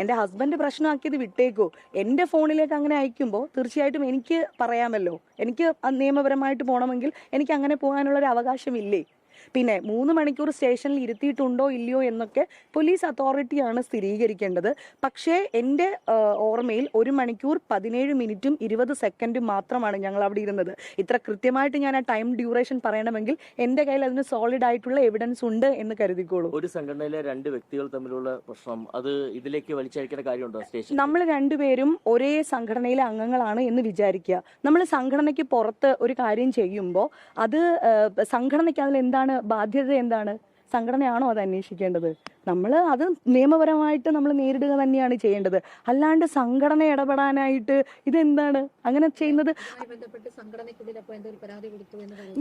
എൻ്റെ ഹസ്ബൻഡ് പ്രശ്നമാക്കിയത് വിട്ടേക്കോ, എൻ്റെ ഫോണിലേക്ക് അങ്ങനെ അയക്കുമ്പോൾ തീർച്ചയായിട്ടും എനിക്ക് പറയാമല്ലോ, എനിക്ക് നിയമപരമായിട്ട് പോകണമെങ്കിൽ എനിക്ക് അങ്ങനെ പോകാനുള്ളൊരു അവകാശമില്ലേ? പിന്നെ 3 മണിക്കൂർ സ്റ്റേഷനിൽ ഇരുത്തിയിട്ടുണ്ടോ ഇല്ലയോ എന്നൊക്കെ പോലീസ് അതോറിറ്റിയാണ് സ്ഥിരീകരിക്കേണ്ടത്. പക്ഷേ എൻ്റെ ഓർമ്മയിൽ 1 മണിക്കൂർ 17 മിനിറ്റും 20 സെക്കൻഡും മാത്രമാണ് ഞങ്ങൾ അവിടെ ഇരുന്നത്. ഇത്ര കൃത്യമായിട്ട് ഞാൻ ആ ടൈം ഡ്യൂറേഷൻ പറയണമെങ്കിൽ എൻ്റെ കയ്യിൽ അതിന് സോളിഡ് ആയിട്ടുള്ള എവിഡൻസ് ഉണ്ട് എന്ന് കരുതിക്കോളൂ. ഒരു സംഘടനയിലെ 2 വ്യക്തികൾ തമ്മിലുള്ള പ്രശ്നം അത് ഇതിലേക്ക് വലിച്ചഴിക്കേണ്ട കാര്യമുണ്ടോ? സ്റ്റേഷൻ നമ്മൾ രണ്ടുപേരും ഒരേ സംഘടനയിലെ അംഗങ്ങളാണ് എന്ന് വിചാരിക്കുക. നമ്മൾ സംഘടനയ്ക്ക് പുറത്ത് ഒരു കാര്യം ചെയ്യുമ്പോൾ അത് സംഘടനയ്ക്ക് അതിൽ എന്താണ് ബാധ്യത? എന്താണ്? സംഘടനയാണോ അത് അന്വേഷിക്കേണ്ടത്? നമ്മൾ അത് നിയമപരമായിട്ട് നമ്മൾ നേരിടുക തന്നെയാണ് ചെയ്യേണ്ടത്. അല്ലാണ്ട് സംഘടന ഇടപെടാനായിട്ട് ഇതെന്താണ് അങ്ങനെ ചെയ്യുന്നത്?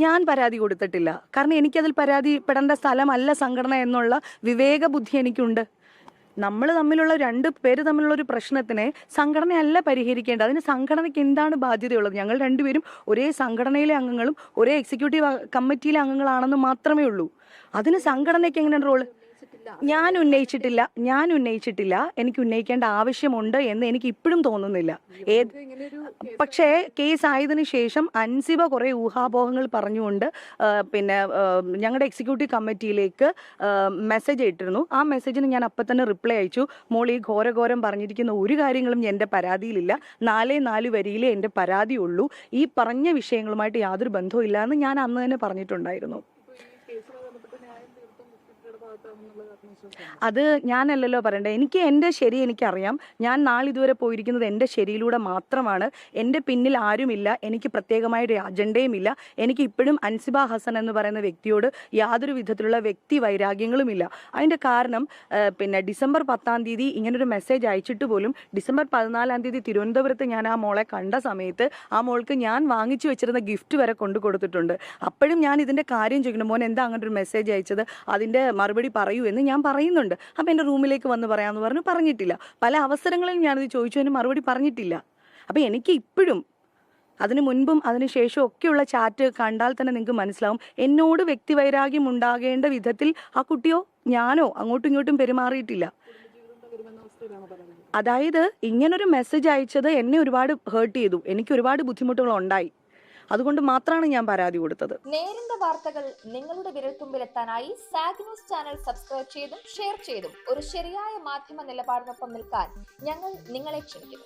ഞാൻ പരാതി കൊടുത്തിട്ടില്ല. കാരണം എനിക്കതിൽ പരാതിപ്പെടേണ്ട സ്ഥലമല്ല സംഘടന എന്നുള്ള വിവേക ബുദ്ധി എനിക്കുണ്ട്. നമ്മൾ തമ്മിലുള്ള 2 പേര് തമ്മിലുള്ള ഒരു പ്രശ്നത്തിനെ സംഘടനയല്ല പരിഹരിക്കേണ്ടത്. അതിന് സംഘടനയ്ക്ക് എന്താണ് ബാധ്യതയുള്ളത്? ഞങ്ങൾ രണ്ടുപേരും ഒരേ സംഘടനയിലെ അംഗങ്ങളും ഒരേ എക്സിക്യൂട്ടീവ് കമ്മിറ്റിയിലെ അംഗങ്ങളാണെന്ന് മാത്രമേ ഉള്ളൂ. അതിന് സംഘടനയ്ക്ക് എങ്ങനെയാണ് റോള്? ഞാൻ ഉന്നയിച്ചിട്ടില്ല. എനിക്ക് ഉന്നയിക്കേണ്ട ആവശ്യമുണ്ട് എന്ന് എനിക്ക് ഇപ്പോഴും തോന്നുന്നില്ല. പക്ഷേ കേസ് ആയതിനു ശേഷം അൻസിബ കുറെ ഊഹാപോഹങ്ങൾ പറഞ്ഞുകൊണ്ട് പിന്നെ ഞങ്ങളുടെ എക്സിക്യൂട്ടീവ് കമ്മിറ്റിയിലേക്ക് മെസ്സേജ് ഇട്ടിരുന്നു. ആ മെസ്സേജിന് ഞാൻ അപ്പം തന്നെ റിപ്ലൈ അയച്ചു. മോൾ ഈ ഘോരഘോരം പറഞ്ഞിരിക്കുന്ന ഒരു കാര്യങ്ങളും എൻ്റെ പരാതിയിലില്ല. 4 വരിയിലേ എൻ്റെ പരാതിയുള്ളൂ. ഈ പറഞ്ഞ വിഷയങ്ങളുമായിട്ട് യാതൊരു ബന്ധവും ഇല്ല എന്ന് ഞാൻ അന്ന് തന്നെ പറഞ്ഞിട്ടുണ്ടായിരുന്നു. അത് ഞാനല്ലല്ലോ പറയണ്ടേ. എനിക്ക് എൻ്റെ ശരി എനിക്കറിയാം. ഞാൻ നാളിതുവരെ പോയിരിക്കുന്നത് എൻ്റെ ശരിയിലൂടെ മാത്രമാണ്. എൻ്റെ പിന്നിൽ ആരുമില്ല. എനിക്ക് പ്രത്യേകമായൊരു അജണ്ടയുമില്ല. എനിക്ക് ഇപ്പോഴും അൻസിബ ഹസൻ എന്ന് പറയുന്ന വ്യക്തിയോട് യാതൊരു വിധത്തിലുള്ള വ്യക്തി വൈരാഗ്യങ്ങളുമില്ല. അതിൻ്റെ കാരണം പിന്നെ ഡിസംബർ 10-ാം തീയതി ഇങ്ങനൊരു മെസ്സേജ് അയച്ചിട്ട് പോലും ഡിസംബർ 14-ാം തീയതി തിരുവനന്തപുരത്ത് ഞാൻ ആ മോളെ കണ്ട സമയത്ത് ആ മോൾക്ക് ഞാൻ വാങ്ങിച്ചു വെച്ചിരുന്ന ഗിഫ്റ്റ് വരെ കൊണ്ടു കൊടുത്തിട്ടുണ്ട്. അപ്പോഴും ഞാൻ ഇതിൻ്റെ കാര്യം ചോദിക്കുന്നു, മോൻ എന്താ അങ്ങനെ ഒരു മെസ്സേജ് അയച്ചത്, അതിൻ്റെ മറുപടി പറയൂ എന്ന് ഞാൻ പറയുന്നുണ്ട്. അപ്പം എൻ്റെ റൂമിലേക്ക് വന്ന് പറയാമെന്ന് പറഞ്ഞു, പറഞ്ഞിട്ടില്ല. പല അവസരങ്ങളിലും ഞാനത് ചോദിച്ചു, അതിന് മറുപടി പറഞ്ഞിട്ടില്ല. അപ്പം എനിക്ക് ഇപ്പോഴും അതിന് മുൻപും അതിന് ശേഷവും ഒക്കെയുള്ള ചാറ്റ് കണ്ടാൽ തന്നെ നിങ്ങൾക്ക് മനസ്സിലാവും എന്നോട് വ്യക്തിവൈരാഗ്യം ഉണ്ടാകേണ്ട വിധത്തിൽ ആ കുട്ടിയോ ഞാനോ അങ്ങോട്ടും ഇങ്ങോട്ടും പെരുമാറിയിട്ടില്ല. അതായത് ഇങ്ങനൊരു മെസ്സേജ് അയച്ചത് എന്നെ ഒരുപാട് ഹേർട്ട് ചെയ്തു. എനിക്ക് ഒരുപാട് ബുദ്ധിമുട്ടുകൾ ഉണ്ടായി. അതുകൊണ്ട് മാത്രമാണ് ഞാൻ പരാതി കൊടുത്തത്. നേരിന്റെ വാർത്തകൾ നിങ്ങളുടെ വിരൽത്തുമ്പിലെത്താനായി സാഗ് ന്യൂസ് ചാനൽ സബ്സ്ക്രൈബ് ചെയ്തും ഷെയർ ചെയ്തും ഒരു ശരിയായ മാധ്യമ നിലപാടിനൊപ്പം നിൽക്കാൻ ഞങ്ങൾ നിങ്ങളെ ക്ഷണിക്കുന്നു.